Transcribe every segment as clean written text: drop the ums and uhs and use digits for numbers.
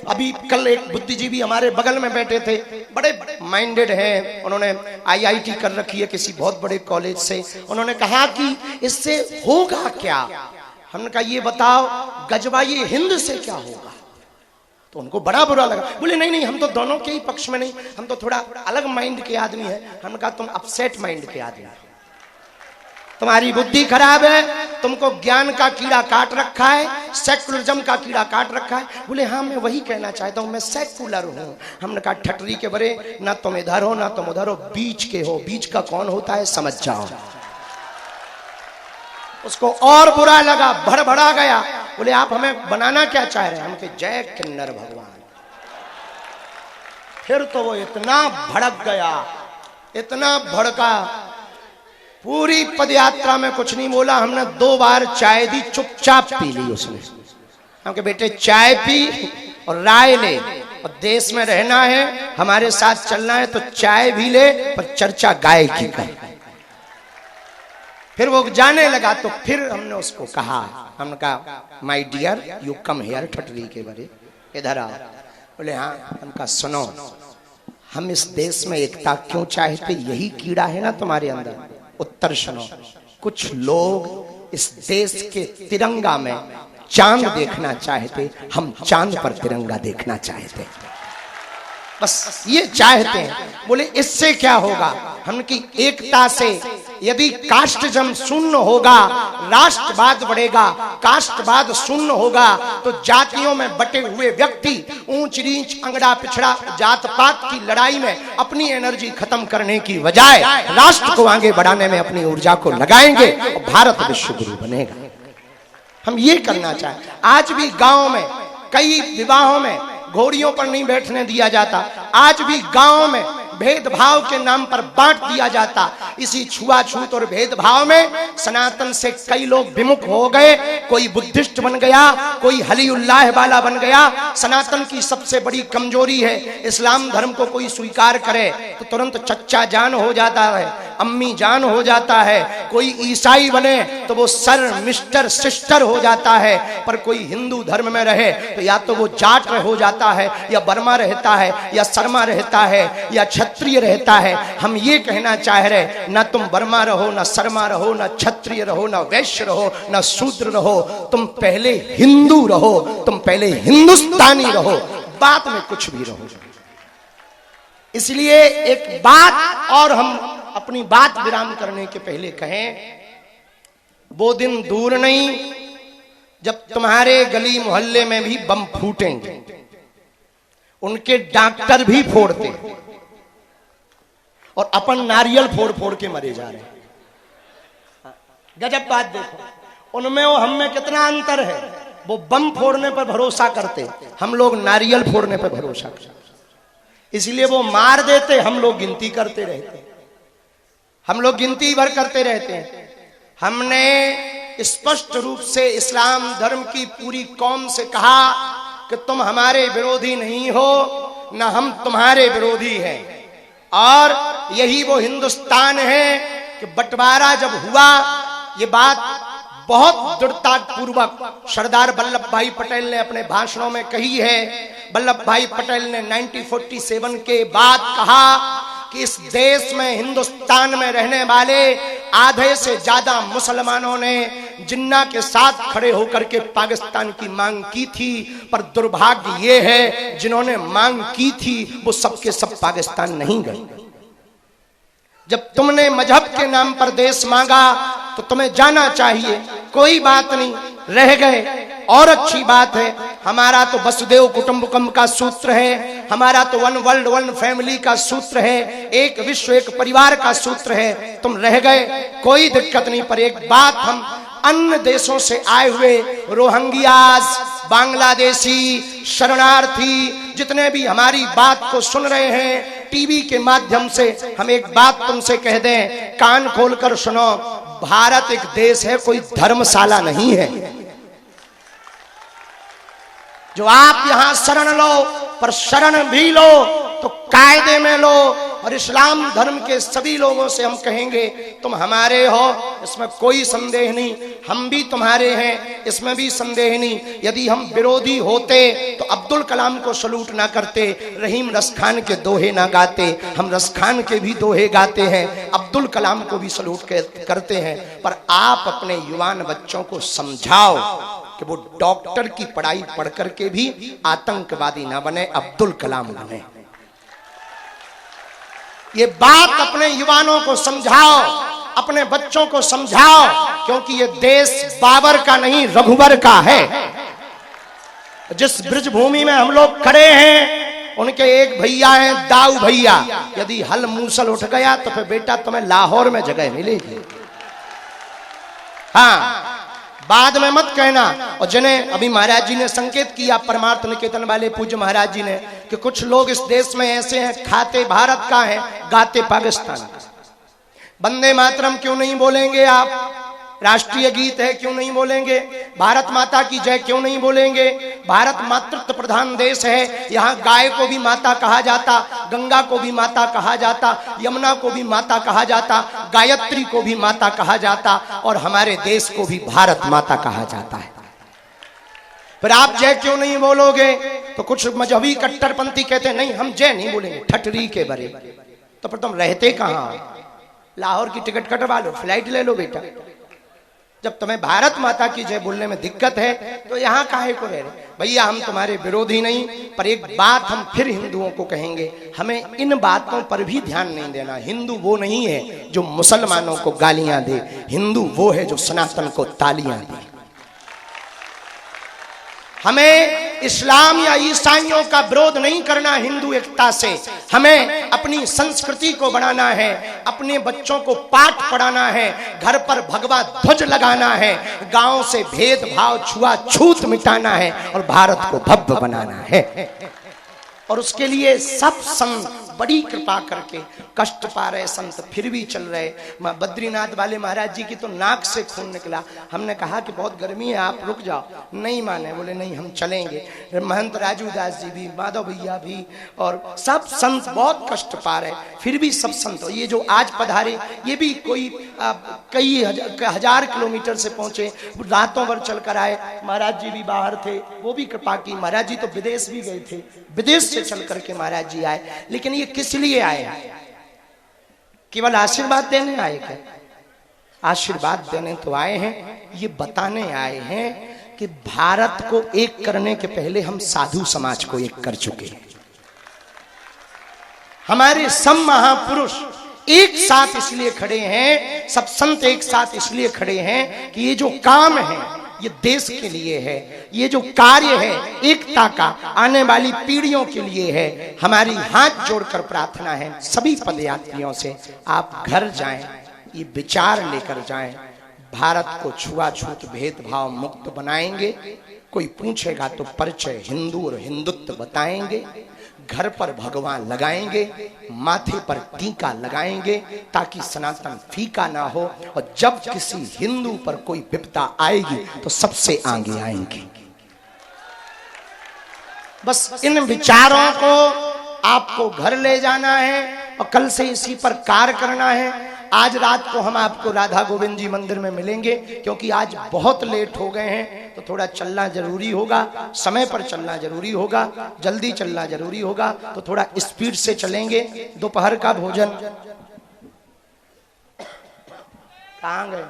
अभी कल एक बुद्धिजीवी हमारे बगल में बैठे थे, बड़े माइंडेड हैं, उन्होंने IIT कर रखी है किसी बहुत बड़े कॉलेज से। उन्होंने कहा कि इससे होगा क्या? हमने कहा ये बताओ गजवाई हिंद से क्या होगा? तो उनको बड़ा बुरा लगा। बोले नहीं नहीं, हम तो दोनों के ही पक्ष में नहीं, हम तो थोड़ा अलग माइंड के आदमी हैं। हमने कहा तुम अपसेट माइंड के आदमी, तुम्हारी बुद्धि खराब है, तुमको ज्ञान का कीड़ा काट रखा है, सेकुलरिज्म का कीड़ा काट रखा है। बोले हाँ मैं वही कहना चाहता हूं, मैं सेकुलर हूं। हमने कहा ठटरी के बरे, ना तुम इधर हो ना तुम उधर हो, बीच के हो। बीच का कौन होता है समझ जाओ। उसको और बुरा लगा, भड़बड़ा गया। बोले आप हमें बनाना क्या चाह रहे हैं? हम कहे जय किन्नर भगवान। फिर तो वो इतना भड़क गया, इतना भड़का, पूरी पदयात्रा में कुछ नहीं बोला। हमने 2 बार चाय दी, चुपचाप पी ली उसने। हम कहे बेटे चाय पी और राय ले, और देश में रहना है, हमारे साथ चलना है तो चाय भी ले, पर चर्चा गाय की कर। फिर वो जाने लगा तो फिर हमने उसको कहा, हमने कहा my dear you come here, ठटरी के बरे इधर आओ। बोले हाँ। हम कहा सुनो, हम इस देश में एकता क्यों चाहते? यही कीड़ा है ना तुम्हारे अंदर। उत्तर सुनो, कुछ लोग इस देश के तिरंगा में चांद देखना चाहते, हम चांद पर तिरंगा देखना चाहते, बस ये चाहते हैं। बोले इससे क्या होगा? हम की एकता से यदि कास्टिज्म शून्य होगा, राष्ट्रवाद बढ़ेगा। कास्टवाद शून्य होगा तो जातियों में बटे हुए व्यक्ति ऊंच नीच, अंगड़ा पिछड़ा, जात पात की लड़ाई में अपनी एनर्जी खत्म करने की बजाय राष्ट्र को आगे बढ़ाने में अपनी ऊर्जा को लगाएंगे और भारत विश्व गुरु बनेगा। हम ये करना चाहें। आज भी गांव में कई विवाहों में घोड़ियों पर नहीं बैठने दिया जाता। आज भी गांव में भेदभाव के नाम पर बांट दिया जाता। इसी छुआछूत और भेदभाव में सनातन से कई लोग विमुख हो गए। कोई बुद्धिस्ट बन गया, कोई हलीउल्लाह वाला बन गया। सनातन की सबसे बड़ी कमजोरी है, इस्लाम धर्म को कोई स्वीकार करे तो तुरंत चच्चा जान हो जाता है, अम्मी जान हो जाता है। कोई ईसाई बने तो वो सर, मिस्टर, सिस्टर हो जाता है। पर कोई हिंदू धर्म में रहे तो या तो वो जाट हो जाता है, या बर्मा रहता है, या शर्मा रहता है, या क्षत्रिय रहता है। हम ये कहना चाह रहे, ना तुम बर्मा रहो, ना शर्मा रहो, ना क्षत्रिय रहो, ना वैश्य रहो, ना शूद्र रहो। तुम पहले हिंदू रहो, तुम पहले हिंदुस्तानी रहो, बाद में कुछ भी रहो। इसलिए एक बात और हम अपनी बात विराम करने के पहले कहें, वो दिन दूर नहीं जब तुम्हारे गली मोहल्ले में भी बम फूटेंगे। उनके डॉक्टर भी फोड़ते और अपन नारियल फोड़ फोड़ के मरे जा रहे हैं। गजब बात देखो, उनमें और हम में कितना अंतर है। वो बम फोड़ने पर भरोसा करते, हम लोग नारियल फोड़ने पर भरोसा करते। इसलिए वो मार देते, हम लोग गिनती करते रहते, हम लोग गिनती भर करते रहते हैं। हमने स्पष्ट रूप से इस्लाम धर्म की पूरी कौम से कहा कि तुम हमारे विरोधी नहीं हो, न हम तुम्हारे विरोधी हैं। और यही वो हिंदुस्तान है कि बंटवारा जब हुआ, ये बात बहुत दृढ़ता पूर्वक सरदार वल्लभ भाई पटेल ने अपने भाषणों में कही है। वल्लभ भाई पटेल ने 1947 के बाद कहा कि इस देश में, हिंदुस्तान में रहने वाले आधे से ज्यादा मुसलमानों ने जिन्ना के साथ खड़े होकर के पाकिस्तान की मांग की थी। पर दुर्भाग्य ये है, जिन्होंने मांग की थी वो सबके सब पाकिस्तान नहीं गए। जब तुमने मजहब के नाम पर देश मांगा तो तुम्हें जाना चाहिए। कोई बात नहीं, रह गए और अच्छी बात है। हमारा तो वसुदेव कुटुंबकम का सूत्र है, हमारा तो वन वर्ल्ड वन फैमिली का सूत्र है, एक विश्व एक परिवार का सूत्र है। तुम रह गए, कोई दिक्कत नहीं। पर एक बात, हम अन्य देशों से आए हुए रोहिंग्याज, बांग्लादेशी, शरणार्थी जितने भी हमारी बात को सुन रहे हैं टीवी के माध्यम से, हम एक बात तुमसे कह दें, कान खोलकर सुनो। भारत एक देश है, कोई धर्मशाला नहीं है। जो आप यहां शरण लो, पर शरण भी लो तो कायदे में लो। और इस्लाम धर्म के सभी लोगों से हम कहेंगे तुम हमारे हो, इसमें कोई संदेह नहीं, हम भी तुम्हारे हैं, इसमें भी संदेह नहीं। यदि हम विरोधी होते तो अब्दुल कलाम को सलूट ना करते, रहीम रसखान के दोहे ना गाते। हम रसखान के भी दोहे गाते हैं, अब्दुल कलाम को भी सलूट करते हैं। पर आप अपने युवान बच्चों को समझाओ कि वो डॉक्टर की पढ़ाई पढ़ करके भी आतंकवादी ना बने, अब्दुल कलाम बने। ये बात अपने युवानों को समझाओ, अपने बच्चों को समझाओ, क्योंकि ये देश बाबर का नहीं रघुवर का है। जिस ब्रज भूमि में हम लोग खड़े हैं, उनके एक भैया हैं दाऊ भैया। यदि हल मूसल उठ गया तो फिर बेटा तुम्हें लाहौर में जगह मिलेगी। हाँ, बाद में मत कहना। और जिन्हें अभी महाराज जी ने संकेत किया, परमार्थ निकेतन वाले पूज्य महाराज जी ने, कि कुछ लोग इस देश में ऐसे हैं, खाते भारत का है, गाते पाकिस्तान का। वंदे मातरम क्यों नहीं बोलेंगे आप? राष्ट्रीय गीत है क्यों नहीं बोलेंगे? भारत माता की जय क्यों नहीं बोलेंगे? भारत मातृत्व प्रधान देश है, यहाँ गाय को भी माता कहा जाता, गंगा को भी माता कहा जाता, यमुना को भी माता कहा जाता, गायत्री को भी माता कहा जाता, और हमारे देश को भी भारत माता कहा जाता है। फिर आप जय क्यों नहीं बोलोगे? तो कुछ मजहबी कट्टरपंथी कहते हैं नहीं हम जय नहीं बोलेंगे, ठटरी के बरे। तो फिर तुम रहते कहाँ हो? लाहौर की टिकट कटवा लो, फ्लाइट ले लो बेटा। जब तुम्हें भारत माता की जय बोलने में दिक्कत है तो यहाँ काहे को रह रहे? भैया हम तुम्हारे विरोधी नहीं, पर एक बात हम फिर हिंदुओं को कहेंगे, हमें इन बातों पर भी ध्यान नहीं देना। हिंदू वो नहीं है जो मुसलमानों को गालियां दे, हिंदू वो है जो सनातन को तालियां दे। हमें इस्लाम या ईसाइयों का विरोध नहीं करना हिंदू एकता से, हमें अपनी संस्कृति को बढ़ाना है, अपने बच्चों को पाठ पढ़ाना है, घर पर भगवा ध्वज लगाना है, गांव से भेदभाव छुआछूत मिटाना है और भारत को भव्य बनाना है। और उसके लिए सब संत बड़ी कृपा करके, कष्ट पा रहे संत फिर भी चल रहे। बद्रीनाथ वाले महाराज जी की तो नाक से खून निकला। हमने कहा कि बहुत गर्मी है आप रुक जाओ, नहीं माने, बोले नहीं हम चलेंगे। महंत राजू दास जी भी, माधव भैया भी, और सब संत बहुत कष्ट पा रहे, फिर भी सब संत, ये जो आज पधारे ये भी कोई कई हजार किलोमीटर से पहुंचे, रातों भर चल कर आए। महाराज जी भी बाहर थे, वो भी कृपा की। महाराज जी तो विदेश भी गए थे, विदेश से चल करके महाराज जी आए। लेकिन ये किस लिए आए? केवल आशीर्वाद देने आए क्या? आशीर्वाद देने तो आए हैं, ये बताने आए हैं कि भारत को एक करने के पहले हम साधु समाज को एक कर चुके हैं। हमारे सब महापुरुष एक साथ इसलिए खड़े हैं, सब संत एक साथ इसलिए खड़े हैं कि ये जो काम है ये देश के लिए है, ये जो कार्य है एकता का आने वाली पीढ़ियों के लिए है। हमारी हाथ जोड़कर प्रार्थना है सभी पदयात्रियों से, आप घर जाएं, ये विचार लेकर जाएं, भारत को छुआछूत भेदभाव मुक्त बनाएंगे। कोई पूछेगा तो परिचय हिंदू और हिंदुत्व बताएंगे, घर पर भगवान लगाएंगे, माथे पर टीका लगाएंगे ताकि सनातन फीका ना हो। और जब किसी हिंदू पर कोई विपदा आएगी तो सबसे आगे आएंगे। बस इन विचारों को आपको घर ले जाना है और कल से इसी पर कार्य करना है। आज रात को हम आपको राधा गोविंद जी मंदिर में मिलेंगे, क्योंकि आज बहुत लेट हो गए हैं तो थोड़ा चलना जरूरी होगा, समय पर चलना जरूरी होगा, जल्दी चलना जरूरी होगा, तो थोड़ा स्पीड से चलेंगे। दोपहर का भोजन कहाँ गए?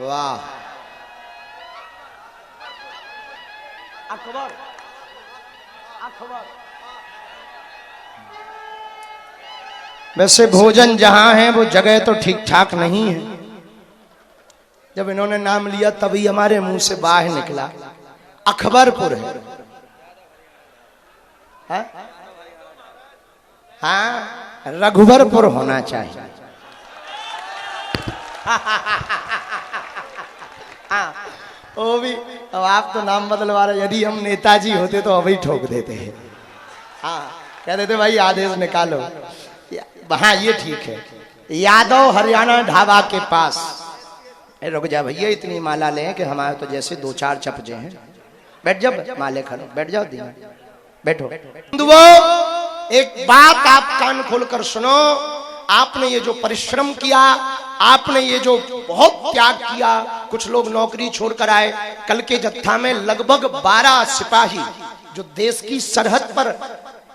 वाह, अकबर वैसे भोजन जहां है वो जगह तो ठीक ठाक नहीं है। जब इन्होंने नाम लिया तभी हमारे मुंह से बाहर निकला अकबरपुर है। हाँ, रघुवरपुर होना चाहिए। हाँ, वो भी अब आप तो नाम बदलवा रहे, यदि हम नेताजी होते तो अभी ठोक देते हैं। हाँ, कह देते भाई आदेश निकालो। हाँ ये ठीक है, यादव हरियाणा ढाबा के पास रुक जा भैया, इतनी माला लें कि हमारे तो जैसे 2-4 चपजे हैं। बैठ जा माले खड़ो, बैठ जाओ दीना, बैठो। हिंदुओं, एक बात आप कान खोलकर सुनो। आपने ये जो परिश्रम किया, आपने ये जो बहुत त्याग किया, कुछ लोग नौकरी छोड़कर आए। कल के जत्था में लगभग 12 सिपाही जो देश की सरहद पर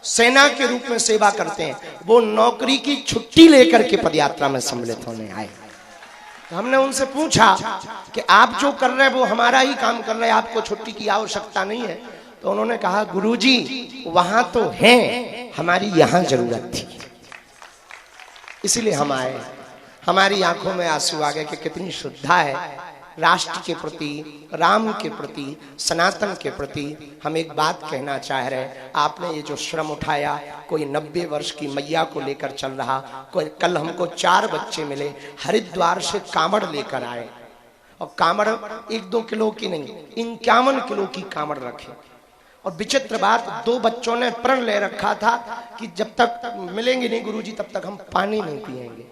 सेना के रूप में सेवा करते हैं, वो नौकरी की छुट्टी लेकर के पदयात्रा में सम्मिलित होने आए। तो हमने उनसे पूछा कि आप जो कर रहे हैं वो हमारा ही काम कर रहे हैं, आपको छुट्टी की आवश्यकता नहीं है। तो उन्होंने कहा, गुरुजी वहां तो है, हमारी यहां जरूरत थी, इसलिए हम आए। हमारी आंखों में आंसू आ गए कि कितनी श्रद्धा है राष्ट्र के प्रति, राम के प्रति, सनातन के प्रति। हम एक बात कहना चाह रहे हैं, आपने ये जो श्रम उठाया, कोई 90 वर्ष की मैया को लेकर चल रहा, कोई कल हमको 4 बच्चे मिले हरिद्वार से कांवड़ लेकर आए, और कांवड़ 1-2 किलो की नहीं, 51 किलो की कांवड़ रखे। और विचित्र बात, 2 बच्चों ने प्रण ले रखा था कि जब तक मिलेंगे नहीं गुरुजी तब तक हम पानी नहीं पिएंगे।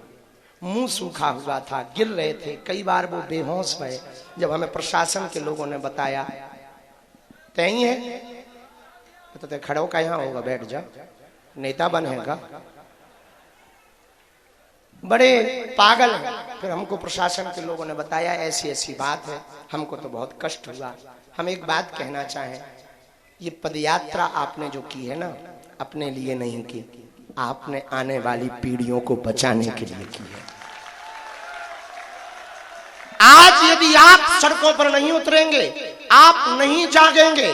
मुंह सूखा हुआ था, गिर रहे थे, कई बार वो बेहोश हुए। जब हमें प्रशासन के लोगों ने बताया, तय है तो खड़ो का यहाँ होगा, बैठ जा, नेता बनेगा, बड़े पागल हैं। फिर हमको प्रशासन के लोगों ने बताया ऐसी ऐसी बात है। हमको तो बहुत कष्ट हुआ। हम एक बात कहना चाहें, ये पदयात्रा आपने जो की है ना, अपने लिए नहीं की, आपने आने वाली पीढ़ियों को बचाने के लिए की है। आज यदि आप सड़कों पर नहीं उतरेंगे, आप नहीं जागेंगे,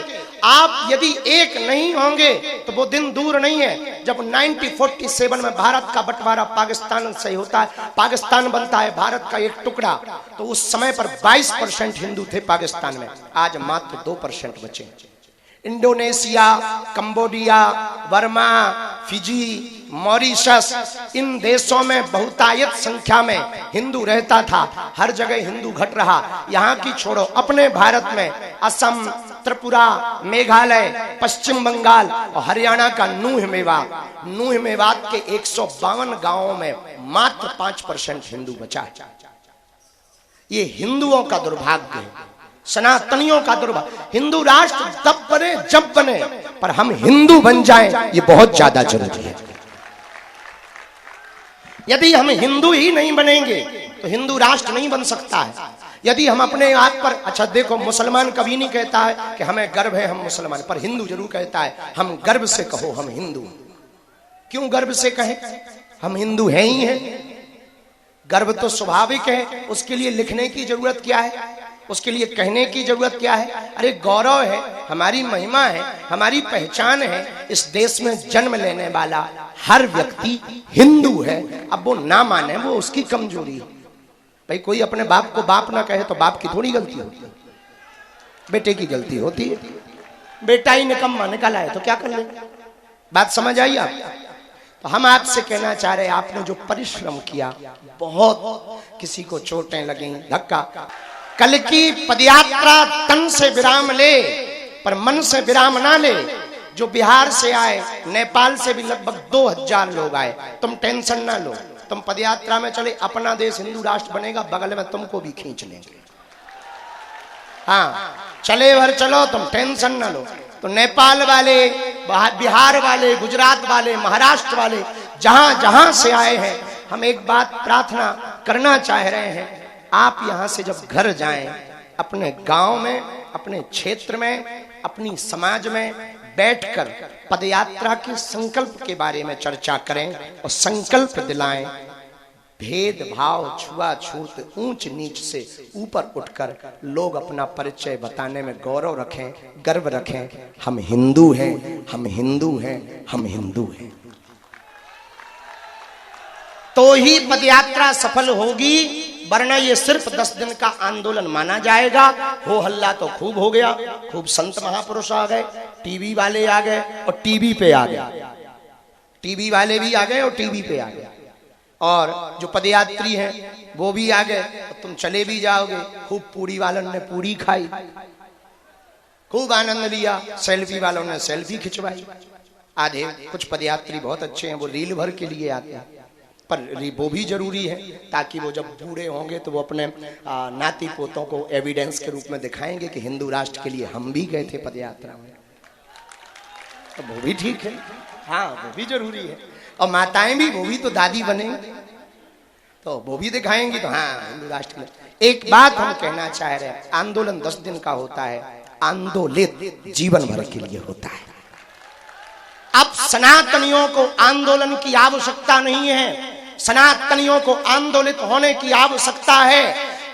आप यदि एक नहीं होंगे, तो वो दिन दूर नहीं है जब 1947 में भारत का बंटवारा पाकिस्तान से होता है, पाकिस्तान बनता है भारत का एक टुकड़ा। तो उस समय पर 22% हिंदू थे पाकिस्तान में, आज मात्र 2% बचे। Indonesia, Cambodia, Burma, Fiji, Mauritius, इन देशों में बहुतायत संख्या में हिंदू रहता था। हर जगह हिंदू घट रहा। यहाँ की छोड़ो, अपने भारत में असम, त्रिपुरा, मेघालय, पश्चिम बंगाल और हरियाणा का नूह मेवात के 152 गांवों में मात्र 5% हिंदू बचा। ये हिंदुओं का दुर्भाग्य है, सनातनियों का दुर्भाग्य। हिंदू राष्ट्र तब बने जब बने, पर हम हिंदू बन जाएं, ये बहुत ज्यादा जरूरी है। यदि हम हिंदू ही नहीं बनेंगे तो हिंदू राष्ट्र नहीं बन सकता है। यदि हम अपने आप पर, अच्छा देखो, मुसलमान कभी नहीं कहता है कि हमें गर्व है हम मुसलमान, पर हिंदू जरूर कहता है हम गर्व से कहो हम हिंदू। क्यों गर्व से कहें? हम हिंदू हैं ही हैं। गर्व तो स्वाभाविक है, उसके लिए लिखने की जरूरत क्या है, उसके लिए कहने की जरूरत क्या है? अरे गौरव है, हमारी महिमा है, हमारी पहचान है। इस देश में जन्म लेने वाला हर व्यक्ति हिंदू है। अब वो ना माने, वो उसकी कमजोरी है। भाई कोई अपने बाप को बाप ना कहे तो बाप की थोड़ी गलती होती है, बेटे की गलती होती है। बेटा ही निकम्मा निकाला है तो क्या कर ले? बात समझ आई आप? तो हम आपसे कहना चाह रहे हैं, आपने जो परिश्रम किया, बहुत किसी को चोटें लगी, धक्का। कल की पदयात्रा तन से विराम ले पर मन से विराम ना ले। जो बिहार से आए, नेपाल से भी लगभग 2000 लोग आए। तुम टेंशन ना लो, तुम पदयात्रा में चले, अपना देश हिंदू राष्ट्र बनेगा, बगल में तुमको भी खींच लेंगे। हाँ, चले भर चलो, तुम टेंशन ना लो। तो नेपाल वाले, बिहार वाले, गुजरात वाले, महाराष्ट्र वाले, जहां जहां से आए हैं, हम एक बात प्रार्थना करना चाह रहे हैं, आप यहां से जब घर जाएं, अपने गांव में, अपने क्षेत्र में, अपनी समाज में बैठकर पदयात्रा के संकल्प के बारे में चर्चा करें और संकल्प दिलाएं। भेदभाव, छुआछूत, ऊंच नीच से ऊपर उठकर लोग अपना परिचय बताने में गौरव रखें, गर्व रखें। हम हिंदू हैं, हम हिंदू हैं, हम हिंदू हैं। तो ही पदयात्रा सफल होगी, वरना ये सिर्फ 10 दिन का आंदोलन माना जाएगा। हो हल्ला तो खूब हो गया, खूब संत महापुरुष आ गए, टीवी वाले आ गए और टीवी पे आ गए, टीवी वाले भी आ गए और टीवी पे आ गए, और जो पदयात्री हैं वो भी आ गए। तुम चले भी जाओगे। खूब पूरी वालों ने पूरी खाई, खूब आनंद लिया, सेल्फी वालों ने सेल्फी खिंचवाई। आधे कुछ पदयात्री बहुत अच्छे हैं, वो रील भर के लिए आते हैं, पर वो भी जरूरी है ताकि वो जब बूढ़े होंगे तो वो अपने नाती पोतों को एविडेंस के रूप में दिखाएंगे कि हिंदू राष्ट्र के लिए हम भी गए थे पदयात्रा में। तो वो भी ठीक है, हाँ वो भी जरूरी है। और माताएं भी, वो भी तो दादी बनेंगी तो वो भी दिखाएंगी तो हाँ हिंदू राष्ट्र के लिए। एक बात हम कहना चाह रहे हैं, आंदोलन 10 दिन का होता है, आंदोलित जीवन भर के लिए होता है। अब सनातनियों को आंदोलन की आवश्यकता नहीं है, सनातनियों को आंदोलित होने की आवश्यकता है।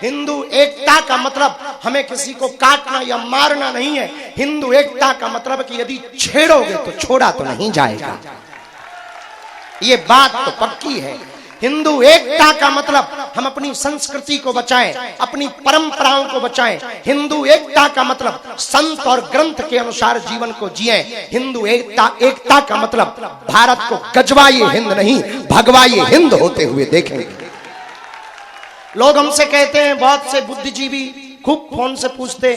हिंदू एकता का मतलब हमें किसी को काटना या मारना नहीं है। हिंदू एकता का मतलब कि यदि छेड़ोगे तो छोड़ा तो नहीं जाएगा, ये बात तो पक्की है। हिंदू एकता का मतलब हम अपनी संस्कृति को बचाएं, अपनी परंपराओं को बचाएं। हिंदू एकता का मतलब संत और ग्रंथ के अनुसार जीवन को जिएं। हिंदू एकता का मतलब भारत को गजवाए हिंद नहीं भगवाए हिंद होते हुए देखेंगे। लोग हमसे कहते हैं, बहुत से बुद्धिजीवी खूब फोन से पूछते